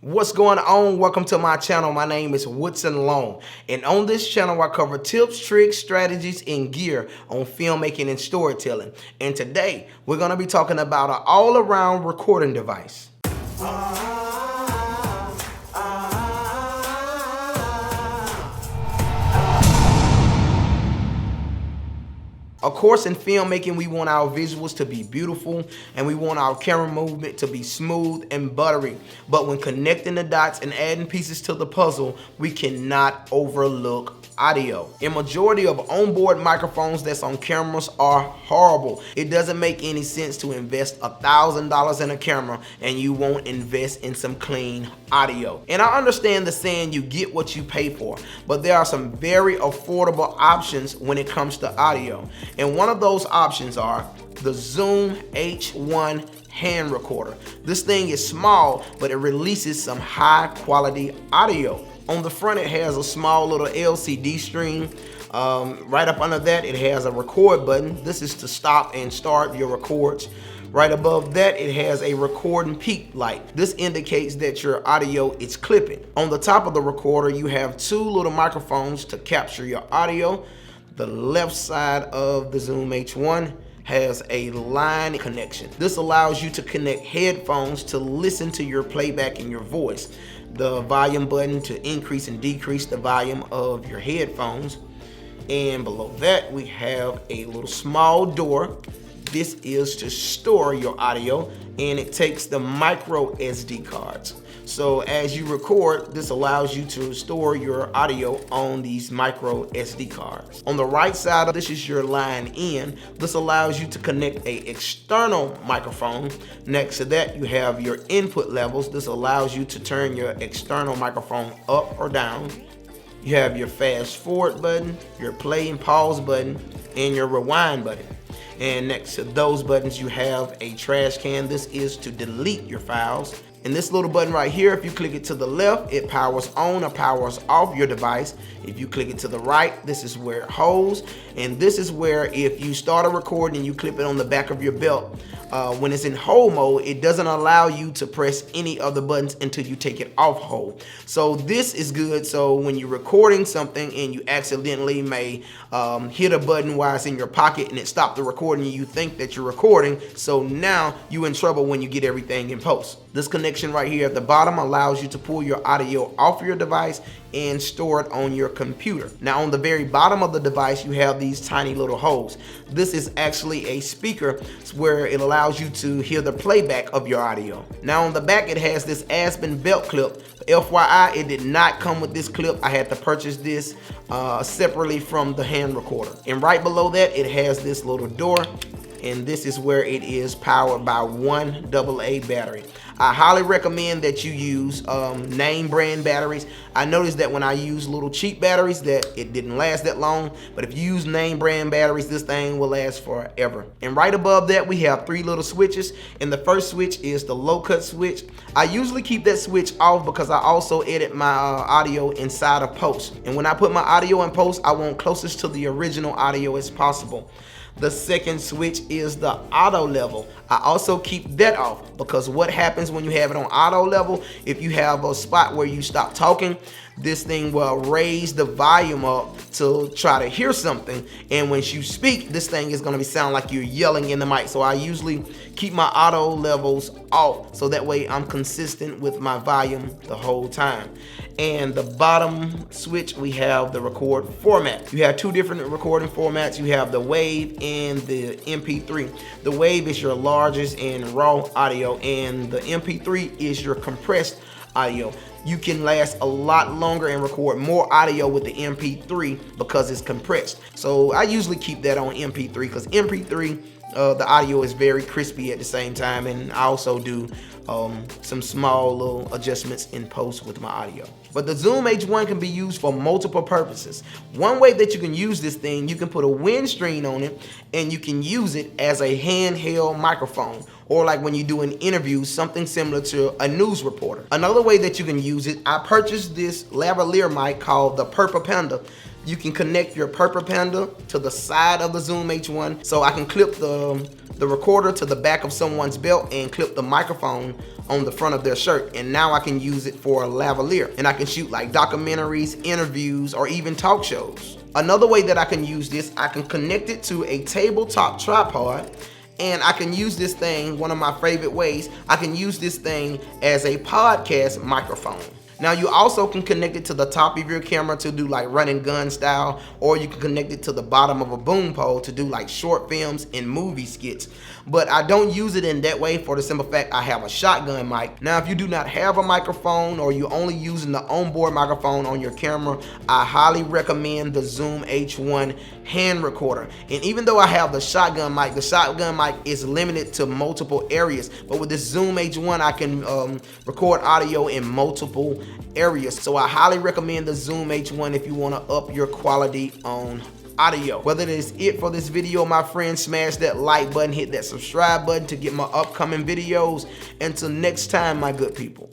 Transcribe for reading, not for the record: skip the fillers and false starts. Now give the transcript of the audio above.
What's going on? Welcome to my channel. My name is Woodson Long, and on this channel I cover tips, tricks, strategies, and gear on filmmaking and storytelling. And today we're going to be talking about an all-around recording device. Of course, in filmmaking, we want our visuals to be beautiful and we want our camera movement to be smooth and buttery. But when connecting the dots and adding pieces to the puzzle, we cannot overlook audio. A majority of onboard microphones that's on cameras are horrible. It doesn't make any sense to invest $1,000 in a camera and you won't invest in some clean audio. And I understand the saying, you get what you pay for, but there are some very affordable options when it comes to audio. And one of those options are the Zoom H1 hand recorder. This thing is small, but it releases some high quality audio. On the front, it has a small little LCD screen. Right up under that, it has a record button. This is to stop and start your records. Right above that, it has a record and peak light. This indicates that your audio is clipping. On the top of the recorder, you have two little microphones to capture your audio. The left side of the Zoom H1 has a line connection. This allows you to connect headphones to listen to your playback in your voice. The volume button to increase and decrease the volume of your headphones. And below that, we have a little small door. This is to store your audio, and it takes the micro SD cards. So as you record, this allows you to store your audio on these micro SD cards. On the right side, this is your line in. This allows you to connect a external microphone. Next to that, you have your input levels. This allows you to turn your external microphone up or down. You have your fast forward button, your play and pause button, and your rewind button. And next to those buttons, you have a trash can. This is to delete your files. And this little button right here, if you click it to the left, it powers on or powers off your device. If you click it to the right, this is where it holds. And this is where if you start a recording and you clip it on the back of your belt, when it's in hold mode, it doesn't allow you to press any other buttons until you take it off hold. So this is good. So when you're recording something and you accidentally may hit a button while it's in your pocket and it stopped the recording, you think that you're recording. So now you're in trouble when you get everything in post. This connection right here at the bottom allows you to pull your audio off your device and store it on your computer. Now on the very bottom of the device, you have these tiny little holes. This is actually a speaker where it allows you to hear the playback of your audio. Now on the back, it has this Aspen belt clip. FYI, it did not come with this clip. I had to purchase this separately from the hand recorder. And right below that, it has this little door. And this is where it is powered by one AA battery. I highly recommend that you use name brand batteries. I noticed that when I use little cheap batteries that it didn't last that long, but if you use name brand batteries, this thing will last forever. And right above that, we have three little switches, and the first switch is the low cut switch. I usually keep that switch off because I also edit my audio inside of post. And when I put my audio in post, I want closest to the original audio as possible. The second switch is the auto level. I also keep that off because what happens when you have it on auto level, if you have a spot where you stop talking, this thing will raise the volume up to try to hear something. And when you speak, this thing is going to sound like you're yelling in the mic. So I usually keep my auto levels off so that way I'm consistent with my volume the whole time. And the bottom switch, we have the record format. You have two different recording formats. You have the WAV and the MP3. The WAV is your largest and raw audio, and the MP3 is your compressed audio. You can last a lot longer and record more audio with the MP3 because it's compressed. So I usually keep that on MP3 because MP3, the audio is very crispy at the same time, and I also do some small little adjustments in post with my audio. But the Zoom H1 can be used for multiple purposes. One way that you can use this thing, you can put a windscreen on it and you can use it as a handheld microphone, or like when you do an interview, something similar to a news reporter. Another way that you can use it, I purchased this lavalier mic called the Purple Panda. You can connect your Purple Panda to the side of the Zoom H1, so I can clip the recorder to the back of someone's belt and clip the microphone on the front of their shirt, and now I can use it for a lavalier, and I can shoot like documentaries, interviews, or even talk shows. Another way that I can use this, I can connect it to a tabletop tripod, and I can use this thing, one of my favorite ways, I can use this thing as a podcast microphone. Now you also can connect it to the top of your camera to do like run and gun style, or you can connect it to the bottom of a boom pole to do like short films and movie skits. But I don't use it in that way for the simple fact I have a shotgun mic. Now if you do not have a microphone, or you're only using the onboard microphone on your camera, I highly recommend the Zoom H1 hand recorder. And even though I have the shotgun mic is limited to multiple areas, but with this Zoom H1 I can record audio in multiple areas. So I highly recommend the Zoom H1 if you want to up your quality on audio. Whether that is it for this video, my friends, smash that like button, hit that subscribe button to get my upcoming videos. Until next time, my good people.